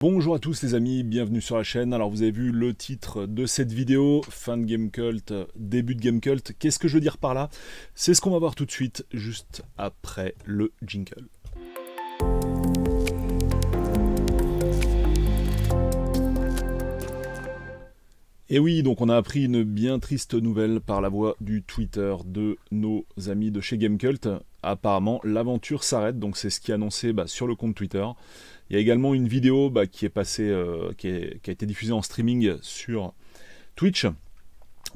Bonjour à tous les amis, bienvenue sur la chaîne. Alors vous avez vu le titre de cette vidéo, fin de Gamecult, début de Gamecult. Qu'est-ce que je veux dire par là? C'est ce qu'on va voir tout de suite, juste après le jingle. Et oui, donc on a appris une bien triste nouvelle par la voix du Twitter de nos amis de chez Gamecult. Apparemment, l'aventure s'arrête, donc c'est ce qui est annoncé sur le compte Twitter. Il y a également une vidéo qui est passée, qui a été diffusée en streaming sur Twitch,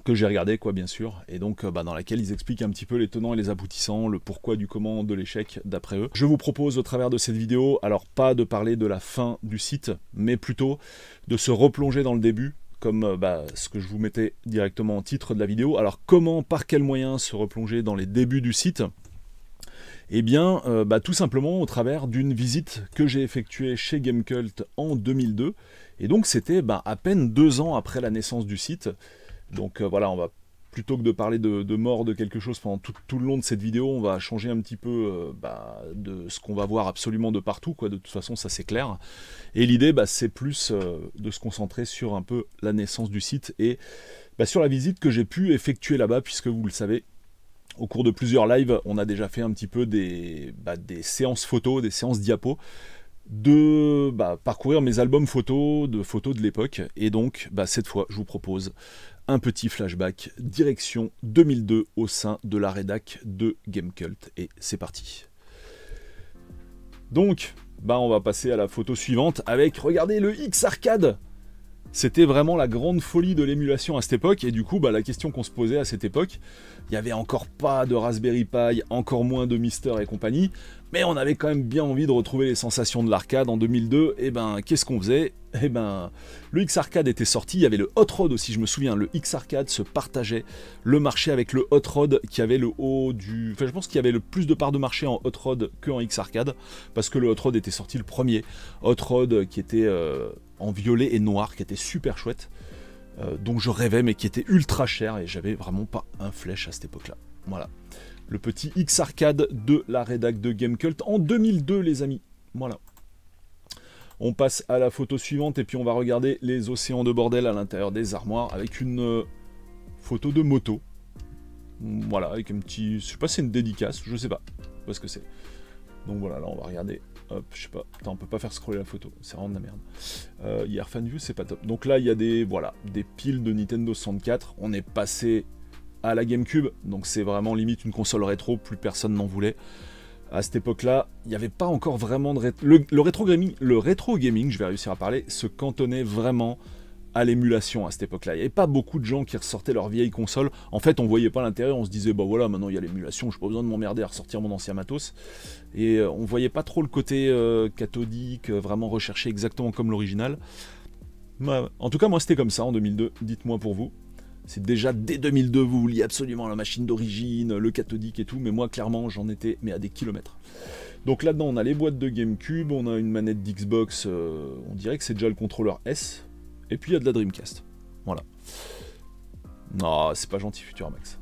que j'ai regardé bien sûr, et donc dans laquelle ils expliquent un petit peu les tenants et les aboutissants, le pourquoi du comment de l'échec d'après eux. Je vous propose au travers de cette vidéo, alors pas de parler de la fin du site, mais plutôt de se replonger dans le début, comme ce que je vous mettais directement en titre de la vidéo. Alors comment, par quels moyens se replonger dans les débuts du site? Eh bien, tout simplement au travers d'une visite que j'ai effectuée chez Gamecult en 2002. Et donc c'était à peine 2 ans après la naissance du site. Donc voilà, on va, plutôt que de parler de mort de quelque chose pendant tout le long de cette vidéo, on va changer un petit peu de ce qu'on va voir absolument de partout, de toute façon ça c'est clair. Et l'idée c'est plus de se concentrer sur un peu la naissance du site et sur la visite que j'ai pu effectuer là-bas, puisque vous le savez, au cours de plusieurs lives, on a déjà fait un petit peu des séances photos, des séances diapos, de parcourir mes albums photos de l'époque. Et donc, cette fois, je vous propose un petit flashback direction 2002 au sein de la rédac de Gamecult. Et c'est parti. Donc, on va passer à la photo suivante avec, regardez, le X-Arcade. C'était vraiment la grande folie de l'émulation à cette époque, et du coup, la question qu'on se posait à cette époque, il n'y avait encore pas de Raspberry Pi, encore moins de Mister et compagnie, mais on avait quand même bien envie de retrouver les sensations de l'arcade en 2002, et qu'est-ce qu'on faisait? Le X-Arcade était sorti, il y avait le Hot Rod aussi, je me souviens, le X-Arcade se partageait le marché avec le Hot Rod, qui avait le haut du... Enfin, je pense qu'il y avait le plus de parts de marché en Hot Rod qu'en X-Arcade, parce que le Hot Rod était sorti le premier. Hot Rod qui était en violet et noir, qui était super chouette, dont je rêvais, mais qui était ultra cher, et j'avais vraiment pas un flèche à cette époque-là. Voilà. Le petit X-Arcade de la rédac de Gamecult en 2002, les amis. Voilà. On passe à la photo suivante, et puis on va regarder les océans de bordel à l'intérieur des armoires, avec une photo de moto. Voilà, avec un petit... Je sais pas si c'est une dédicace, je sais pas ce que c'est. Donc voilà, là on va regarder. Hop, je sais pas. Attends, on peut pas faire scroller la photo, c'est vraiment de la merde. Hier FanView, c'est pas top. Donc là, il y a des piles de Nintendo 64. On est passé à la GameCube, donc c'est vraiment limite une console rétro, plus personne n'en voulait. À cette époque-là, il n'y avait pas encore vraiment de le rétro gaming, je vais réussir à parler, se cantonnait vraiment à l'émulation à cette époque-là. Il n'y avait pas beaucoup de gens qui ressortaient leur vieille console. En fait, on voyait pas l'intérieur, on se disait voilà, maintenant il y a l'émulation, je n'ai pas besoin de m'emmerder à ressortir mon ancien matos. Et on voyait pas trop le côté cathodique, vraiment recherché exactement comme l'original. En tout cas, moi c'était comme ça en 2002, dites-moi pour vous. C'est déjà dès 2002, vous vouliez absolument la machine d'origine, le cathodique et tout, mais moi clairement j'en étais à des kilomètres. Donc là-dedans on a les boîtes de GameCube, on a une manette d'Xbox, on dirait que c'est déjà le contrôleur S, et puis il y a de la Dreamcast. Voilà. Non, c'est pas gentil Futuramax.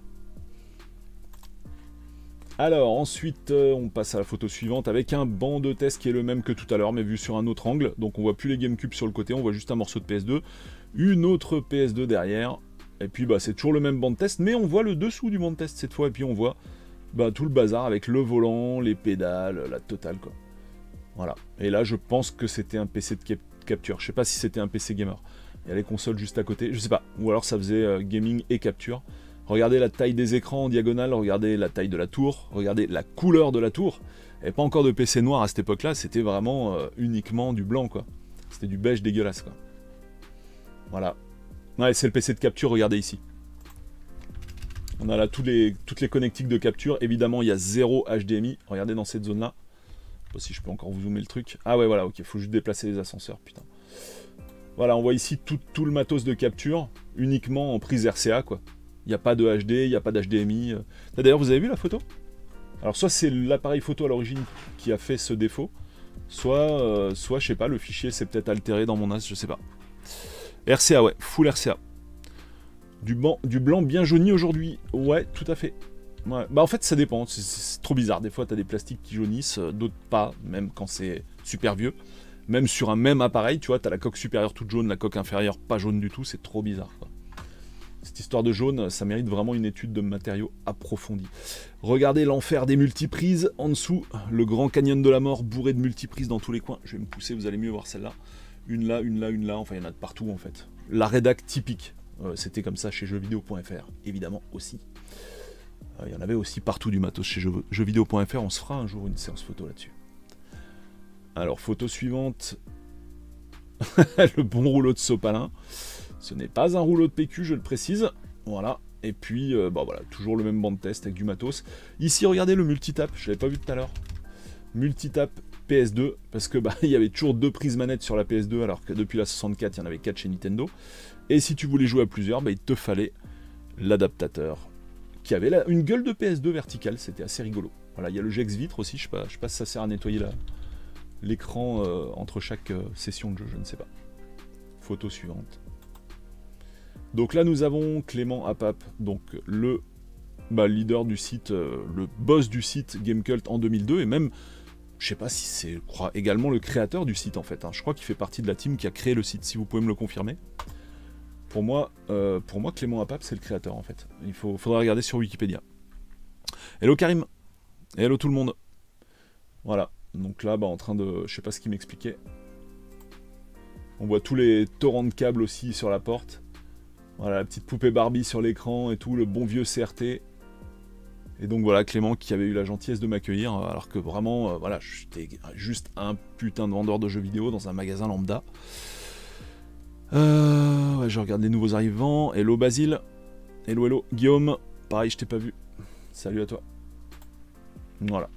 Alors ensuite on passe à la photo suivante avec un banc de test qui est le même que tout à l'heure mais vu sur un autre angle. Donc on voit plus les GameCube sur le côté, on voit juste un morceau de PS2, une autre PS2 derrière. Et puis c'est toujours le même banc de test, mais on voit le dessous du banc de test cette fois, et puis on voit tout le bazar avec le volant, les pédales, la totale quoi. Voilà. Et là je pense que c'était un PC de capture, je sais pas si c'était un PC gamer. Il y a les consoles juste à côté, je sais pas, ou alors ça faisait gaming et capture. Regardez la taille des écrans en diagonale, regardez la taille de la tour, regardez la couleur de la tour. Il n'y avait pas encore de PC noir à cette époque-là, c'était vraiment uniquement du blanc quoi. C'était du beige dégueulasse quoi. Voilà. Ouais, c'est le PC de capture, regardez ici. On a là toutes les connectiques de capture. Évidemment, il y a 0 HDMI. Regardez dans cette zone-là. Je sais pas si je peux encore vous zoomer le truc. Ah ouais, voilà, ok, il faut juste déplacer les ascenseurs, putain. Voilà, on voit ici tout le matos de capture, uniquement en prise RCA, quoi. Il n'y a pas de HD, il n'y a pas d'HDMI. D'ailleurs, vous avez vu la photo? Alors, soit c'est l'appareil photo à l'origine qui a fait ce défaut, soit je sais pas, le fichier s'est peut-être altéré dans mon NAS, je sais pas. RCA, ouais, full RCA. Du blanc bien jauni aujourd'hui. Ouais, tout à fait. Ouais. En fait, ça dépend. C'est trop bizarre. Des fois, tu as des plastiques qui jaunissent, d'autres pas, même quand c'est super vieux. Même sur un même appareil, tu vois, t'as la coque supérieure toute jaune, la coque inférieure pas jaune du tout, c'est trop bizarre, quoi. Cette histoire de jaune, ça mérite vraiment une étude de matériaux approfondie. Regardez l'enfer des multiprises, en dessous, le grand canyon de la mort, bourré de multiprises dans tous les coins. Je vais me pousser, vous allez mieux voir celle-là. Une là, une là, une là, enfin il y en a de partout en fait. La rédac typique, c'était comme ça chez jeuxvideo.fr, évidemment aussi. Il y en avait aussi partout du matos chez jeuxvideo.fr, on se fera un jour une séance photo là-dessus. Alors, photo suivante, le bon rouleau de sopalin. Ce n'est pas un rouleau de PQ, je le précise. Voilà. Et puis, bah voilà, toujours le même banc de test avec du matos. Ici, regardez le multitap, je ne l'avais pas vu tout à l'heure. Multitap PS2, parce que bah, il y avait toujours 2 prises manettes sur la PS2, alors que depuis la 64, il y en avait 4 chez Nintendo. Et si tu voulais jouer à plusieurs, bah, il te fallait l'adaptateur, qui avait une gueule de PS2 verticale, c'était assez rigolo. Voilà, il y a le Gex vitre aussi, je sais pas si ça sert à nettoyer l'écran entre chaque session de jeu, je ne sais pas. Photo suivante. Donc là, nous avons Clément Apap, donc le leader du site, le boss du site Gamecult en 2002, et même, je sais pas si c'est, je crois, également le créateur du site en fait. Hein. Je crois qu'il fait partie de la team qui a créé le site, si vous pouvez me le confirmer. Pour moi, Clément Apap, c'est le créateur en fait. Il faudra regarder sur Wikipédia. Hello Karim, hello tout le monde. Voilà, donc là, en train de, je sais pas ce qu'il m'expliquait. On voit tous les torrents de câbles aussi sur la porte. Voilà, la petite poupée Barbie sur l'écran et tout, le bon vieux CRT. Et donc voilà, Clément qui avait eu la gentillesse de m'accueillir, alors que vraiment, voilà, j'étais juste un putain de vendeur de jeux vidéo dans un magasin lambda. Ouais, je regarde les nouveaux arrivants. Hello Basile. Hello, hello. Guillaume, pareil, je t'ai pas vu. Salut à toi. Voilà.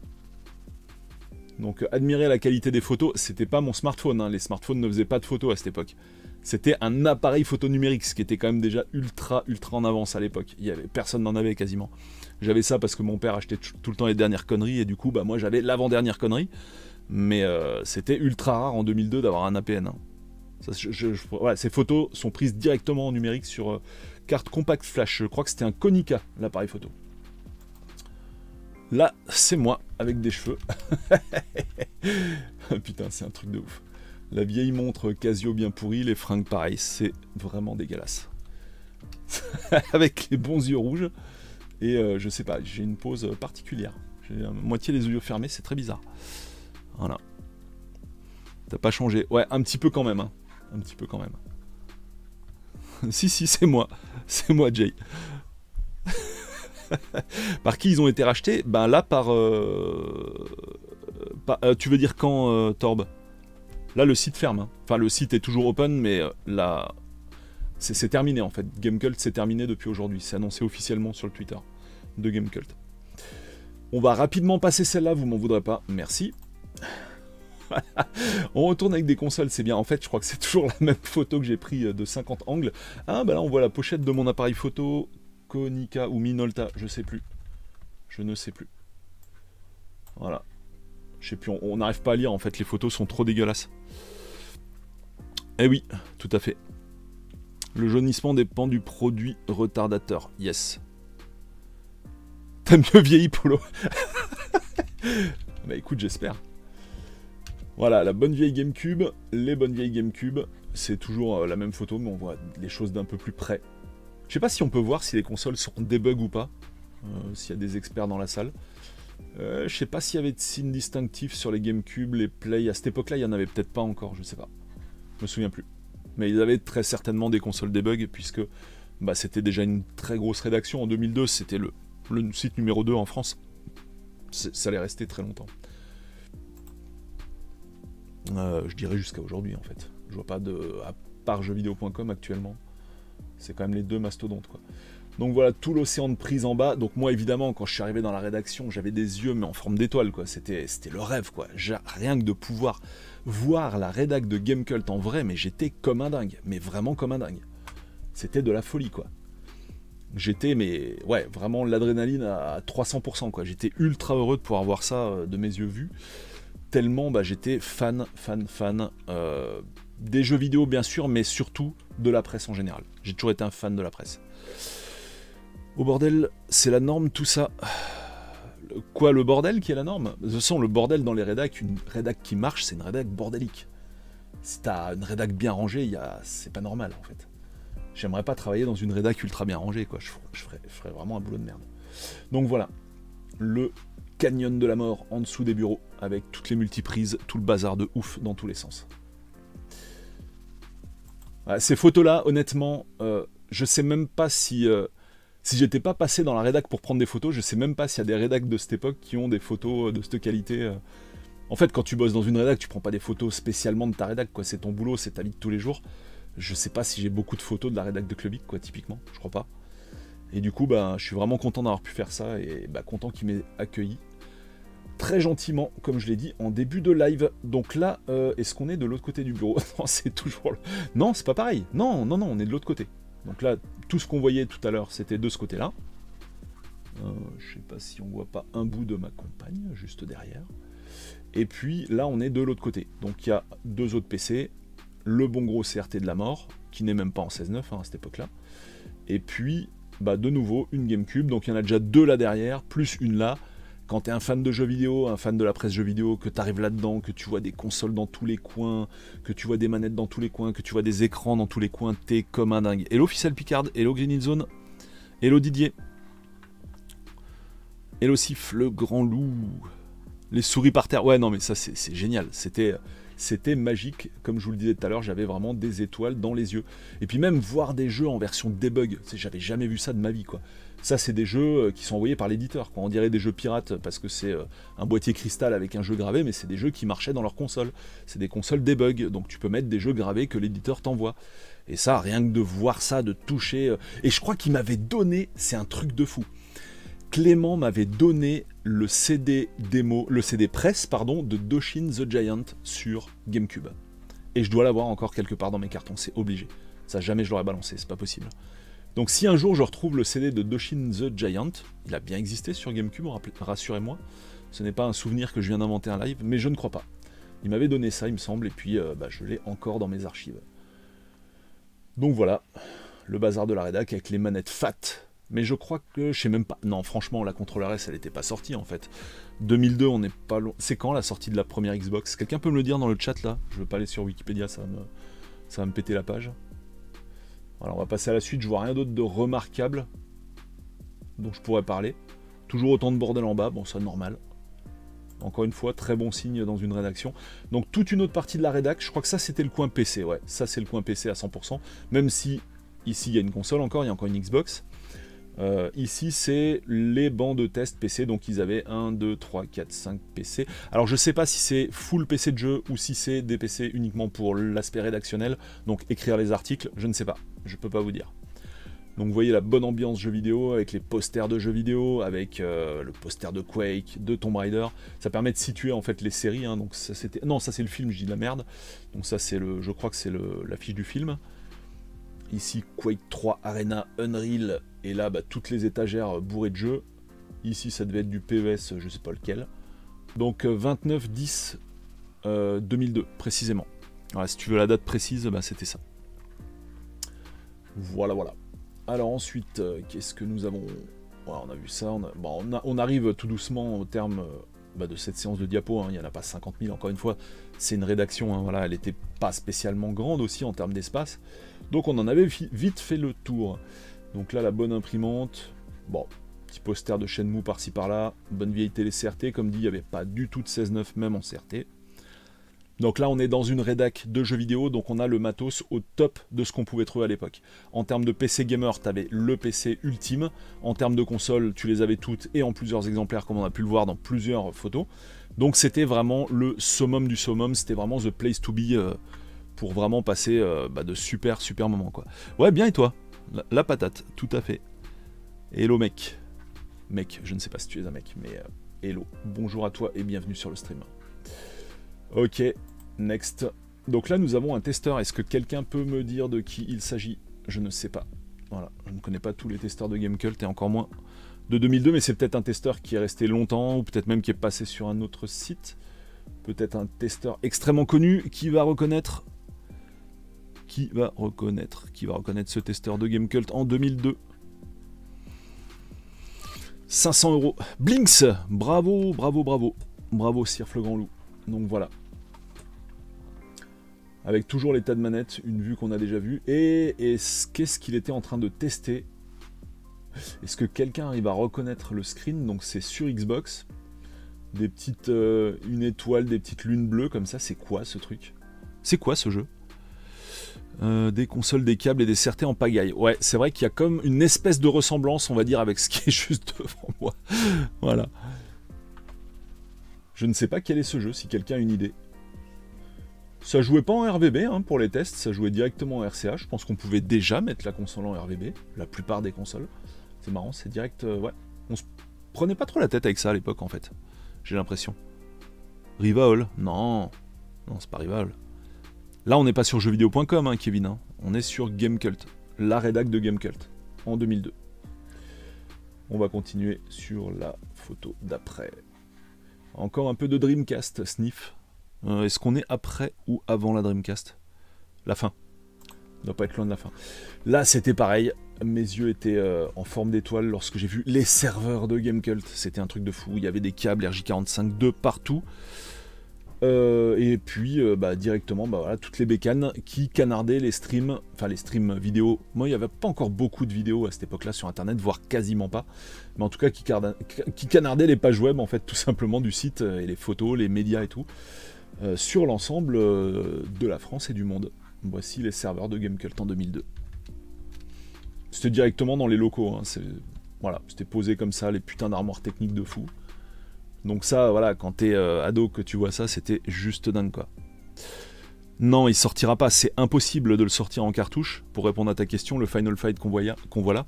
Donc, admirer la qualité des photos, c'était pas mon smartphone, hein. Les smartphones ne faisaient pas de photos à cette époque. C'était un appareil photo numérique, ce qui était quand même déjà ultra en avance à l'époque. Personne n'en avait quasiment. J'avais ça parce que mon père achetait tout le temps les dernières conneries, et du coup, moi j'avais l'avant-dernière connerie. Mais c'était ultra rare en 2002 d'avoir un APN. Hein. Ça, voilà, ces photos sont prises directement en numérique sur carte compact flash. Je crois que c'était un Konica, l'appareil photo. Là, c'est moi, avec des cheveux. Putain, c'est un truc de ouf. La vieille montre Casio bien pourrie, les fringues pareil, c'est vraiment dégueulasse. Avec les bons yeux rouges. Et je sais pas, j'ai une pose particulière. J'ai à moitié les yeux fermés, c'est très bizarre. Voilà. T'as pas changé. Ouais, un petit peu quand même. Hein. Un petit peu quand même. Si, c'est moi. C'est moi, Jay. Par qui ils ont été rachetés? Ben là, tu veux dire quand, Torb? Là, le site ferme. Hein. Enfin, le site est toujours open, mais là... C'est terminé, en fait. Gamecult, c'est terminé depuis aujourd'hui. C'est annoncé officiellement sur le Twitter de Gamecult. On va rapidement passer celle-là, vous m'en voudrez pas. Merci. On retourne avec des consoles, c'est bien. En fait, je crois que c'est toujours la même photo que j'ai pris de 50 angles. Ah, bah là, on voit la pochette de mon appareil photo... Konica ou Minolta, je sais plus. Je ne sais plus. Voilà. Je sais plus, on n'arrive pas à lire en fait, les photos sont trop dégueulasses. Eh oui, tout à fait. Le jaunissement dépend du produit retardateur. Yes. T'as mieux vieilli, Polo. Bah écoute, j'espère. Voilà, la bonne vieille GameCube, les bonnes vieilles GameCube. C'est toujours la même photo, mais on voit les choses d'un peu plus près. Je sais pas si on peut voir si les consoles sont debug ou pas, s'il y a des experts dans la salle. Je sais pas s'il y avait de signes distinctifs sur les GameCube, les Play. À cette époque-là, il y en avait peut-être pas encore, je sais pas. Je me souviens plus. Mais ils avaient très certainement des consoles debug, puisque c'était déjà une très grosse rédaction. En 2002, c'était le site numéro 2 en France. Ça allait rester très longtemps. Je dirais jusqu'à aujourd'hui, en fait. Je vois pas à part jeuxvideo.com actuellement. C'est quand même les deux mastodontes, quoi. Donc voilà, tout l'océan de prise en bas. Donc moi, évidemment, quand je suis arrivé dans la rédaction, j'avais des yeux, mais en forme d'étoile, quoi. C'était le rêve, quoi. Rien que de pouvoir voir la rédac de Gamecult en vrai, mais j'étais comme un dingue. Mais vraiment comme un dingue. C'était de la folie, quoi. J'étais, mais ouais, vraiment l'adrénaline à 300%, quoi. J'étais ultra heureux de pouvoir voir ça de mes yeux vus. Tellement, j'étais fan des jeux vidéo, bien sûr, mais surtout de la presse en général. J'ai toujours été un fan de la presse. Au bordel, c'est la norme, tout ça. Quoi, le bordel qui est la norme? De toute façon, le bordel dans les rédacs, une rédac qui marche, c'est une rédac bordélique. Si t'as une rédac bien rangée, c'est pas normal en fait. J'aimerais pas travailler dans une rédac ultra bien rangée, quoi. Je ferais vraiment un boulot de merde. Donc voilà, le canyon de la mort en dessous des bureaux, avec toutes les multiprises, tout le bazar de ouf dans tous les sens. Voilà, ces photos-là, honnêtement, je sais même pas si j'étais pas passé dans la rédac pour prendre des photos, je sais même pas s'il y a des rédacs de cette époque qui ont des photos de cette qualité. En fait, quand tu bosses dans une rédac, tu prends pas des photos spécialement de ta rédac, quoi. C'est ton boulot, c'est ta vie de tous les jours. Je sais pas si j'ai beaucoup de photos de la rédac de Clubic, quoi, typiquement, je crois pas. Et du coup, bah, je suis vraiment content d'avoir pu faire ça et bah, content qu'il m'ait accueilli très gentiment, comme je l'ai dit, en début de live. Donc là, est-ce qu'on est de l'autre côté du bureau? Non, c'est toujours... Non, c'est pas pareil. Non, non, non, on est de l'autre côté. Donc là, tout ce qu'on voyait tout à l'heure, c'était de ce côté-là. Je sais pas si on voit pas un bout de ma compagne, juste derrière. Et puis là, on est de l'autre côté. Donc il y a deux autres PC, le bon gros CRT de la mort, qui n'est même pas en 16.9 hein, à cette époque-là. Et puis, bah, de nouveau, une GameCube. Donc il y en a déjà deux là derrière, plus une là. Quand tu es un fan de jeux vidéo, un fan de la presse jeux vidéo, que tu arrives là-dedans, que tu vois des consoles dans tous les coins, que tu vois des manettes dans tous les coins, que tu vois des écrans dans tous les coins, t'es comme un dingue. Hello Ficelle Picard, hello Green Hill Zone, hello Didier, hello Sif, le grand loup, les souris par terre. Ouais, non, mais ça c'est génial. C'était magique, comme je vous le disais tout à l'heure, j'avais vraiment des étoiles dans les yeux. Et puis même voir des jeux en version debug, j'avais jamais vu ça de ma vie, quoi. Ça, c'est des jeux qui sont envoyés par l'éditeur. On dirait des jeux pirates parce que c'est un boîtier cristal avec un jeu gravé, mais c'est des jeux qui marchaient dans leur console. C'est des consoles debug, donc tu peux mettre des jeux gravés que l'éditeur t'envoie. Et ça, rien que de voir ça, de toucher... Et je crois qu'il m'avait donné, c'est un truc de fou. Clément m'avait donné le CD démo, le CD presse, pardon, de Doshin the Giant sur GameCube. Et je dois l'avoir encore quelque part dans mes cartons, c'est obligé. Ça, jamais je l'aurais balancé, c'est pas possible. Donc si un jour je retrouve le CD de Doshin the Giant, il a bien existé sur GameCube, rassurez-moi, ce n'est pas un souvenir que je viens d'inventer un live, mais je ne crois pas. Il m'avait donné ça, il me semble, et puis bah, je l'ai encore dans mes archives. Donc voilà, le bazar de la rédac avec les manettes fat. Mais je crois que, je sais même pas, non franchement la contrôleur S elle n'était pas sortie en fait. 2002 on n'est pas loin, c'est quand la sortie de la première Xbox? Quelqu'un peut me le dire dans le chat là? Je veux pas aller sur Wikipédia, ça va me péter la page. Alors on va passer à la suite, je vois rien d'autre de remarquable dont je pourrais parler. Toujours autant de bordel en bas, bon ça normal. Encore une fois, très bon signe dans une rédaction. Donc toute une autre partie de la rédac, je crois que ça c'était le coin PC, ouais. Ça c'est le coin PC à 100%, même si ici il y a une console encore, il y a encore une Xbox. Ici c'est les bancs de test PC, donc ils avaient 1, 2, 3, 4, 5 PC. Alors je sais pas si c'est full PC de jeu ou si c'est des PC uniquement pour l'aspect rédactionnel, donc écrire les articles, je ne sais pas, je peux pas vous dire. Donc vous voyez la bonne ambiance jeu vidéo avec les posters de jeux vidéo, avec le poster de Quake, de Tomb Raider. Ça permet de situer en fait les séries, hein. Donc ça c'était... Non, ça c'est le film, je dis de la merde. Donc ça c'est le... Je crois que c'est l'affiche du film. Ici Quake 3 Arena Unreal, et là bah, toutes les étagères bourrées de jeux. Ici ça devait être du PES, je sais pas lequel. Donc 29-10 2002 précisément. Voilà, si tu veux la date précise, bah, c'était ça. Voilà, voilà. Alors ensuite, qu'est-ce que nous avons? Voilà, on a vu ça, on arrive tout doucement au terme de cette séance de diapo, hein. Il n'y en a pas 50 000, encore une fois, c'est une rédaction, hein, voilà, elle n'était pas spécialement grande aussi en termes d'espace, donc on en avait vite fait le tour. Donc là, la bonne imprimante, bon, petit poster de Shenmue par-ci par-là, bonne vieille télé CRT, comme dit, il n'y avait pas du tout de 16.9 même en CRT. Donc là, on est dans une rédac de jeux vidéo, donc on a le matos au top de ce qu'on pouvait trouver à l'époque. En termes de PC gamer, tu avais le PC ultime. En termes de console, tu les avais toutes et en plusieurs exemplaires, comme on a pu le voir dans plusieurs photos. Donc c'était vraiment le summum du summum, c'était vraiment the place to be pour vraiment passer de super moments, quoi. Ouais, bien, et toi? La patate, tout à fait. Hello mec. Mec, je ne sais pas si tu es un mec, mais hello. Bonjour à toi et bienvenue sur le stream. Ok, next. Donc là, nous avons un testeur. Est-ce que quelqu'un peut me dire de qui il s'agit? Je ne sais pas. Voilà, je ne connais pas tous les testeurs de Gamecult et encore moins de 2002, mais c'est peut-être un testeur qui est resté longtemps ou peut-être même qui est passé sur un autre site. Peut-être un testeur extrêmement connu qui va reconnaître ce testeur de Gamecult en 2002. 500 €. Blinks, bravo, bravo, bravo. Bravo, Sir Fle Grand Loup. Donc voilà. avec toujours l'état de manette, une vue qu'on a déjà vue, et qu'est-ce qu'il était en train de tester? Est-ce que quelqu'un arrive à reconnaître le screen? Donc c'est sur Xbox, des petites, une étoile, des petites lunes bleues comme ça, c'est quoi ce truc? C'est quoi ce jeu? Des consoles, des câbles et des CRT en pagaille. Ouais, c'est vrai qu'il y a comme une espèce de ressemblance, on va dire, avec ce qui est juste devant moi. Voilà. Je ne sais pas quel est ce jeu, si quelqu'un a une idée. Ça jouait pas en RVB hein, pour les tests, ça jouait directement en RCA. Je pense qu'on pouvait déjà mettre la console en RVB, la plupart des consoles. C'est marrant, c'est direct... ouais. On se prenait pas trop la tête avec ça à l'époque, en fait. J'ai l'impression. Rival? Non. Non, c'est pas Rival. Là, on n'est pas sur jeuxvideo.com, hein, Kevin. Hein. On est sur Gamecult, la rédac de Gamecult, en 2002. On va continuer sur la photo d'après. Encore un peu de Dreamcast, sniff. Est-ce qu'on est après ou avant la Dreamcast? La fin. On doit pas être loin de la fin. Là, c'était pareil. Mes yeux étaient en forme d'étoile lorsque j'ai vu les serveurs de Gamecult. C'était un truc de fou. Il y avait des câbles RJ45 de partout. Et puis directement voilà, toutes les bécanes qui canardaient les streams, enfin les streams vidéo. Moi il n'y avait pas encore beaucoup de vidéos à cette époque là sur internet, voire quasiment pas, mais en tout cas qui canardaient les pages web en fait tout simplement du site et les photos, les médias et tout sur l'ensemble de la France et du monde. Voici les serveurs de Gamecult en 2002. C'était directement dans les locaux, hein, voilà, c'était posé comme ça, les putains d'armoires techniques de fou. Donc ça, voilà, quand t'es ado que tu vois ça, c'était juste dingue, quoi. Non, il sortira pas, c'est impossible de le sortir en cartouche, pour répondre à ta question, le Final Fight qu'on voit là,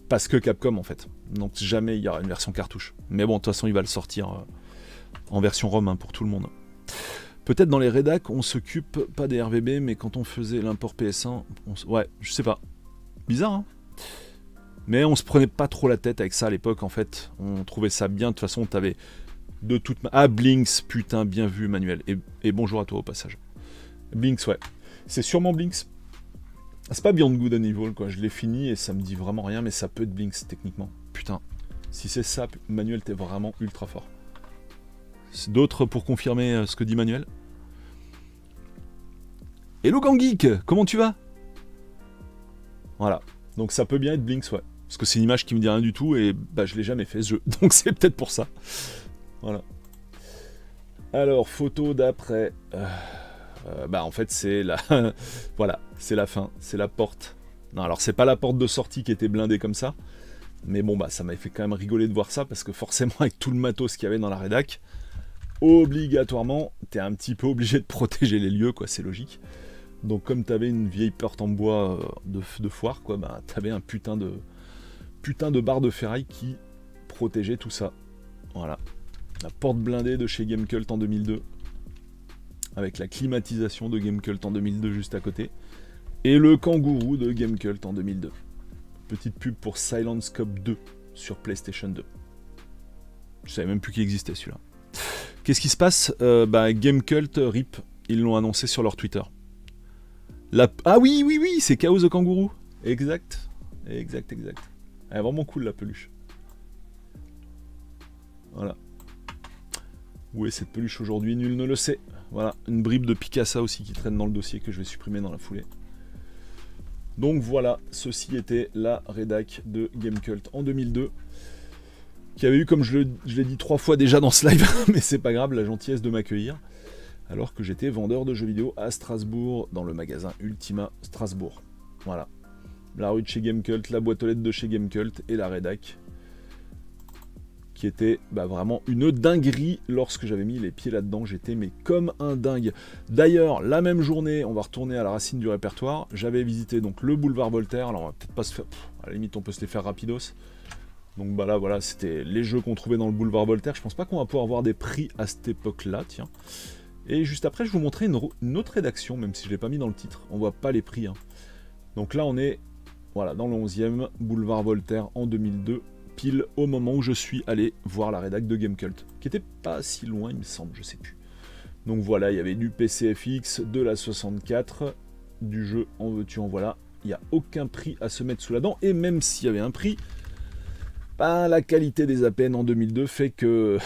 parce que Capcom, en fait. Donc jamais il y aura une version cartouche. Mais bon, de toute façon, il va le sortir en version ROM, hein, pour tout le monde. Peut-être dans les rédacs, on s'occupe pas des RVB, mais quand on faisait l'import PS1, ouais, je sais pas. Bizarre, hein. Mais on se prenait pas trop la tête avec ça à l'époque, en fait. On trouvait ça bien, de toute façon, t'avais de toute... Ah, Blinks, putain, bien vu, Manuel. Et bonjour à toi, au passage. Blinks, ouais. C'est sûrement Blinks. C'est pas Beyond Good and Evil, quoi. Je l'ai fini et ça me dit vraiment rien, mais ça peut être Blinks, techniquement. Putain. Si c'est ça, Manuel, t'es vraiment ultra fort. D'autres pour confirmer ce que dit Manuel? Hello Ganggeek, comment tu vas? Voilà. Donc ça peut bien être Blinks, ouais. Parce que c'est une image qui me dit rien du tout et bah je l'ai jamais fait ce jeu. Donc c'est peut-être pour ça. Voilà. Alors, photo d'après. Bah en fait c'est la... voilà, c'est la fin. C'est la porte. Non, alors c'est pas la porte de sortie qui était blindée comme ça. Mais bon bah ça m'avait fait quand même rigoler de voir ça parce que forcément avec tout le matos qu'il y avait dans la rédac, obligatoirement, t'es un petit peu obligé de protéger les lieux, quoi, c'est logique. Donc comme t'avais une vieille porte en bois de foire, quoi, bah t'avais un putain de barre de ferraille qui protégeait tout ça. Voilà. La porte blindée de chez Gamecult en 2002. Avec la climatisation de Gamecult en 2002 juste à côté. Et le kangourou de Gamecult en 2002. Petite pub pour Silent Scope 2 sur PlayStation 2. Je savais même plus qu'il existait celui-là. Qu'est-ce qui se passe? Gamecult RIP, ils l'ont annoncé sur leur Twitter. Ah oui, c'est Chaos the Kangourou. Exact. Elle est vraiment cool la peluche. Voilà. Où est cette peluche aujourd'hui? Nul ne le sait. Voilà, une bribe de Picasa aussi qui traîne dans le dossier que je vais supprimer dans la foulée. Donc voilà, ceci était la rédac de Gamecult en 2002. Qui avait eu, comme je l'ai dit 3 fois déjà dans ce live, mais c'est pas grave, la gentillesse de m'accueillir. Alors que j'étais vendeur de jeux vidéo à Strasbourg, dans le magasin Ultima Strasbourg. Voilà. La rue de chez Gamecult, la boîte aux lettres de chez Gamecult et la rédac. Qui était vraiment une dinguerie lorsque j'avais mis les pieds là-dedans. J'étais mais comme un dingue. D'ailleurs, la même journée, on va retourner à la racine du répertoire. J'avais visité donc le boulevard Voltaire. Alors on va peut-être pas se faire... à la limite, on peut se les faire rapidos. Donc bah là, voilà, c'était les jeux qu'on trouvait dans le boulevard Voltaire. Je pense pas qu'on va pouvoir avoir des prix à cette époque-là, tiens. Et juste après, je vous montrer une autre rédaction, même si je l'ai pas mis dans le titre. On voit pas les prix. Hein. Donc là, on est voilà, dans le 11e, boulevard Voltaire en 2002, pile au moment où je suis allé voir la rédac de Gamecult, qui était pas si loin, il me semble, je sais plus. Donc voilà, il y avait du PCFX, de la 64, du jeu en veux-tu en voilà. Il n'y a aucun prix à se mettre sous la dent, et même s'il y avait un prix, bah, la qualité des APN en 2002 fait que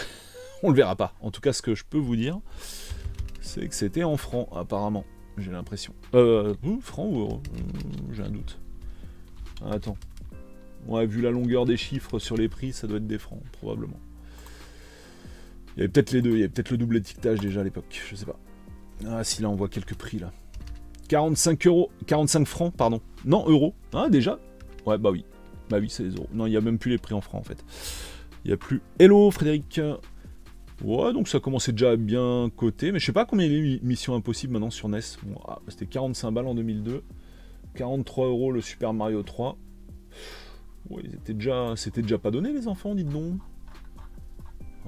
on le verra pas. En tout cas, ce que je peux vous dire, c'est que c'était en francs, apparemment. j'ai l'impression. Francs ou euros? J'ai un doute. Ah, attends. Ouais, vu la longueur des chiffres sur les prix, ça doit être des francs, probablement. Il y avait peut-être les deux, il y avait peut-être le double étiquetage déjà à l'époque, je sais pas. Ah si, là on voit quelques prix là. 45 euros, 45 francs, pardon. Non, euros. Ah, déjà? Ouais, bah oui. Bah oui, c'est les euros. Non, il n'y a même plus les prix en francs en fait. Il n'y a plus. Hello Frédéric. Ouais, donc ça commençait déjà à bien coter, mais je sais pas combien il y a Mission Impossible maintenant sur NES. Bon, ah, c'était 45 balles en 2002. 43 euros le Super Mario 3. Ouais, c'était déjà pas donné les enfants, dites donc.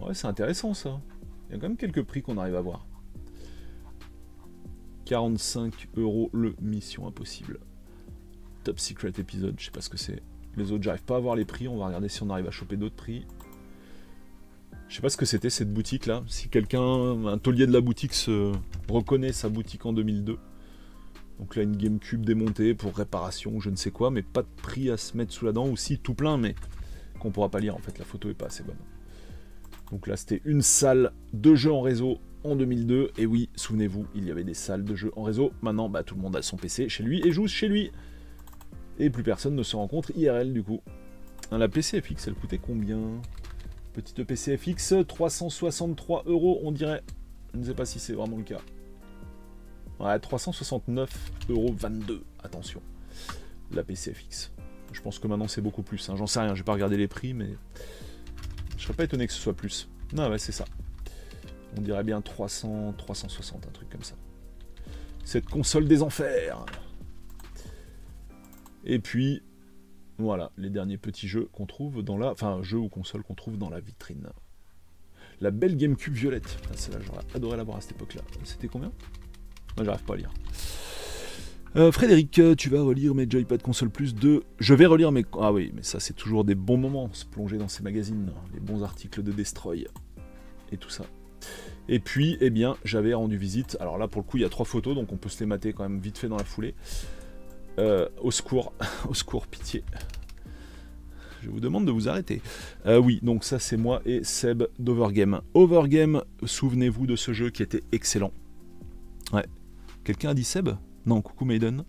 Ouais, c'est intéressant ça. Il y a quand même quelques prix qu'on arrive à voir. 45 euros le Mission Impossible. Top Secret épisode, je sais pas ce que c'est. Les autres, j'arrive pas à voir les prix, on va regarder si on arrive à choper d'autres prix. Je sais pas ce que c'était cette boutique là. Si quelqu'un, un taulier de la boutique se reconnaît sa boutique en 2002. Donc là, une GameCube démontée pour réparation ou je ne sais quoi, mais pas de prix à se mettre sous la dent, ou si tout plein, mais qu'on pourra pas lire en fait, la photo est pas assez bonne. Donc là, c'était une salle de jeux en réseau en 2002, et oui, souvenez-vous, il y avait des salles de jeux en réseau. Maintenant, bah, tout le monde a son PC chez lui et joue chez lui. Et plus personne ne se rencontre IRL du coup. La PCFX, elle coûtait combien? Petite PCFX, 363 euros, on dirait. Je ne sais pas si c'est vraiment le cas. Ouais, 369,22 euros. Attention, la PCFX. Je pense que maintenant c'est beaucoup plus. Hein. J'en sais rien, j'ai pas regardé les prix, mais je serais pas étonné que ce soit plus. Non, ouais, c'est ça. On dirait bien 300, 360, un truc comme ça. Cette console des enfers. Et puis, voilà, les derniers petits jeux qu'on trouve dans la... Enfin, jeux ou consoles qu'on trouve dans la vitrine. La belle GameCube violette. Celle-là, j'aurais adoré l'avoir à cette époque-là. C'était combien? Moi, j'arrive pas à lire. Frédéric, tu vas relire mes Joypad Console Plus 2. Je vais relire mes... Ah oui, mais ça, c'est toujours des bons moments, se plonger dans ces magazines. Les bons articles de Destroy. Et tout ça. Et puis, eh bien, j'avais rendu visite. Alors là, pour le coup, il y a 3 photos, donc on peut se les mater quand même vite fait dans la foulée. Au secours, au secours, pitié. Je vous demande de vous arrêter. Oui, donc ça c'est moi et Seb d'Overgame. Overgame, souvenez-vous de ce jeu qui était excellent. Ouais. Quelqu'un a dit Seb? Non, coucou Maiden.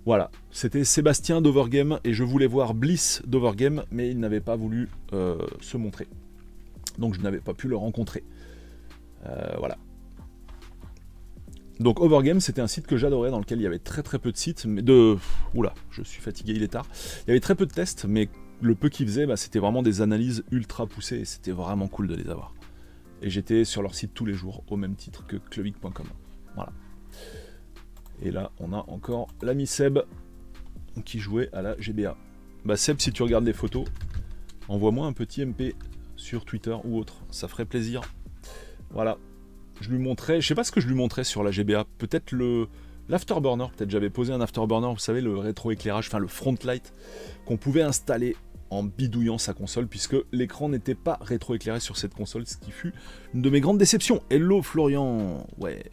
Voilà, c'était Sébastien d'Overgame et je voulais voir Bliss d'Overgame, mais il n'avait pas voulu se montrer. Donc je n'avais pas pu le rencontrer. Voilà. Donc Overgame, c'était un site que j'adorais, dans lequel il y avait très peu de sites, mais de... Oula, je suis fatigué, il est tard. Il y avait très peu de tests, mais le peu qu'ils faisaient, bah, c'était vraiment des analyses ultra poussées, et c'était vraiment cool de les avoir. Et j'étais sur leur site tous les jours, au même titre que clubic.com. Voilà. Et là, on a encore l'ami Seb, qui jouait à la GBA. Bah Seb, si tu regardes les photos, envoie-moi un petit MP sur Twitter ou autre, ça ferait plaisir. Voilà. Je lui montrais, je sais pas ce que je lui montrais sur la GBA, peut-être l'afterburner, peut-être j'avais posé un afterburner, vous savez, le rétroéclairage, enfin le front light, qu'on pouvait installer en bidouillant sa console, puisque l'écran n'était pas rétroéclairé sur cette console, ce qui fut une de mes grandes déceptions. Hello Florian, ouais.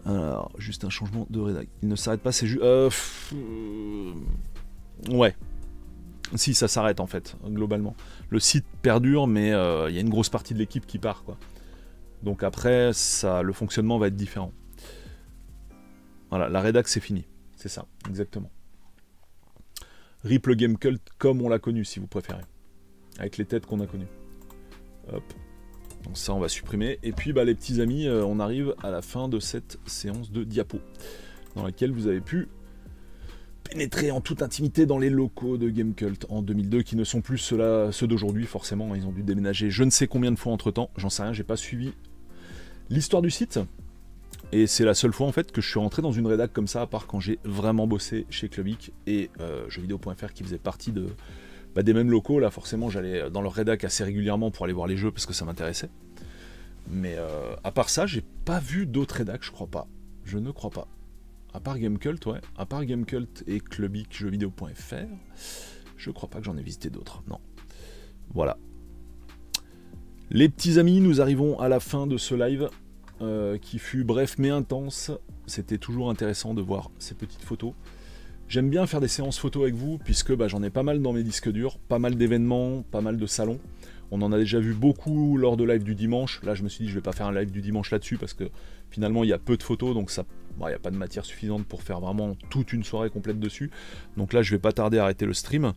Alors, juste un changement de rédac. Il ne s'arrête pas, c'est juste... Ouais. Si, ça s'arrête en fait, globalement. Le site perdure, mais il y a une grosse partie de l'équipe qui part, quoi. Donc après, le fonctionnement va être différent. Voilà, la rédac c'est fini. C'est ça, exactement. RIP le Game Cult comme on l'a connu, si vous préférez. Avec les têtes qu'on a connues. Hop. Donc ça, on va supprimer. Et puis, bah, les petits amis, on arrive à la fin de cette séance de diapo, dans laquelle vous avez pu pénétrer en toute intimité dans les locaux de Game Cult en 2002, qui ne sont plus ceux d'aujourd'hui, forcément. Ils ont dû déménager je ne sais combien de fois entre-temps. J'en sais rien, j'ai pas suivi l'histoire du site, et c'est la seule fois en fait que je suis rentré dans une rédac comme ça, à part quand j'ai vraiment bossé chez Clubic et jeuxvideo.fr qui faisait partie des mêmes locaux. Là forcément j'allais dans leur rédac assez régulièrement pour aller voir les jeux parce que ça m'intéressait, mais à part ça j'ai pas vu d'autres rédacs, je crois pas, je ne crois pas, à part Gamecult, ouais, à part Gamecult et Clubic jeuxvideo.fr, je crois pas que j'en ai visité d'autres, non. Voilà. Les petits amis, nous arrivons à la fin de ce live qui fut bref mais intense. C'était toujours intéressant de voir ces petites photos. J'aime bien faire des séances photos avec vous puisque j'en ai pas mal dans mes disques durs, pas mal d'événements, pas mal de salons. On en a déjà vu beaucoup lors de live du dimanche. Là, je me suis dit, je vais pas faire un live du dimanche là-dessus parce que finalement, il y a peu de photos, donc ça, il n'y a pas de matière suffisante pour faire vraiment toute une soirée complète dessus. Donc là, je vais pas tarder à arrêter le stream.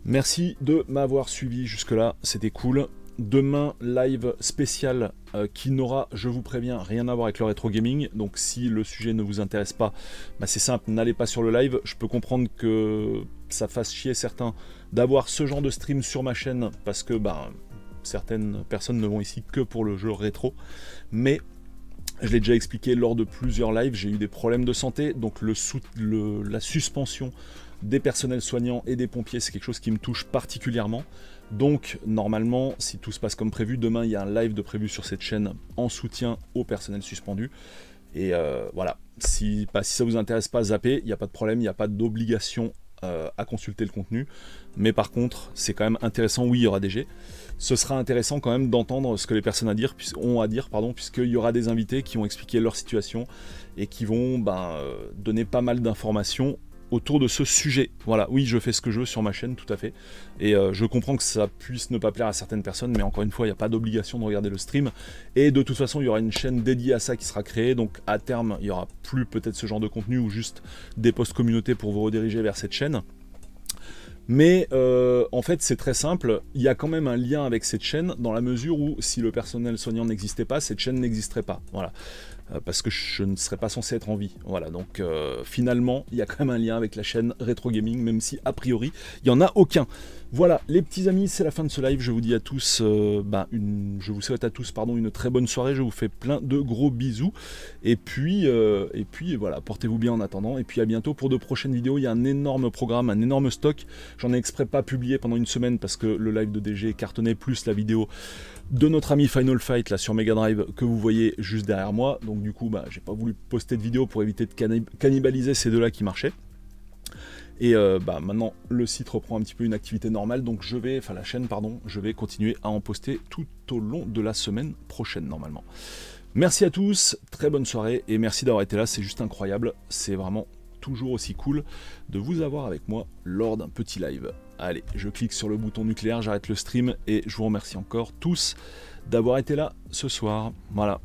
Merci de m'avoir suivi jusque-là, c'était cool. Demain, live spécial qui n'aura, je vous préviens, rien à voir avec le rétro gaming. Donc si le sujet ne vous intéresse pas, bah c'est simple, n'allez pas sur le live. Je peux comprendre que ça fasse chier certains d'avoir ce genre de stream sur ma chaîne parce que bah, certaines personnes ne vont ici que pour le jeu rétro. Mais je l'ai déjà expliqué lors de plusieurs lives, j'ai eu des problèmes de santé, donc la suspension des personnels soignants et des pompiers, c'est quelque chose qui me touche particulièrement. Donc normalement, si tout se passe comme prévu, demain il y a un live de prévu sur cette chaîne en soutien au personnel suspendu. Et voilà, si ça vous intéresse pas, zappez, il n'y a pas de problème, il n'y a pas d'obligation à consulter le contenu. Mais par contre, c'est quand même intéressant, oui, il y aura des jets. Ce sera intéressant quand même d'entendre ce que les personnes ont à dire, puisqu'il y aura des invités qui vont expliquer leur situation et qui vont donner pas mal d'informations autour de ce sujet. Voilà, oui, je fais ce que je veux sur ma chaîne, tout à fait. Et je comprends que ça puisse ne pas plaire à certaines personnes, mais encore une fois, il n'y a pas d'obligation de regarder le stream. Et de toute façon, il y aura une chaîne dédiée à ça qui sera créée. Donc à terme, il n'y aura plus peut-être ce genre de contenu ou juste des posts communautés pour vous rediriger vers cette chaîne. Mais en fait, c'est très simple. Il y a quand même un lien avec cette chaîne dans la mesure où si le personnel soignant n'existait pas, cette chaîne n'existerait pas. Voilà. Parce que je ne serais pas censé être en vie. Voilà, donc finalement, il y a quand même un lien avec la chaîne Retro Gaming, même si a priori, il n'y en a aucun. Voilà, les petits amis, c'est la fin de ce live. Je vous dis à tous, je vous souhaite à tous une très bonne soirée. Je vous fais plein de gros bisous. Et puis voilà, portez-vous bien en attendant. Et puis à bientôt pour de prochaines vidéos. Il y a un énorme programme, un énorme stock. J'en ai exprès pas publié pendant une semaine parce que le live de DG cartonnait, plus la vidéo de notre ami Final Fight là sur Mega Drive que vous voyez juste derrière moi. Donc du coup, j'ai pas voulu poster de vidéo pour éviter de cannibaliser ces deux-là qui marchaient. Et maintenant, le site reprend un petit peu une activité normale, donc la chaîne, pardon, je vais continuer à en poster tout au long de la semaine prochaine, normalement. Merci à tous, très bonne soirée, et merci d'avoir été là, c'est juste incroyable, c'est vraiment toujours aussi cool de vous avoir avec moi lors d'un petit live. Allez, je clique sur le bouton nucléaire, j'arrête le stream, et je vous remercie encore tous d'avoir été là ce soir. Voilà.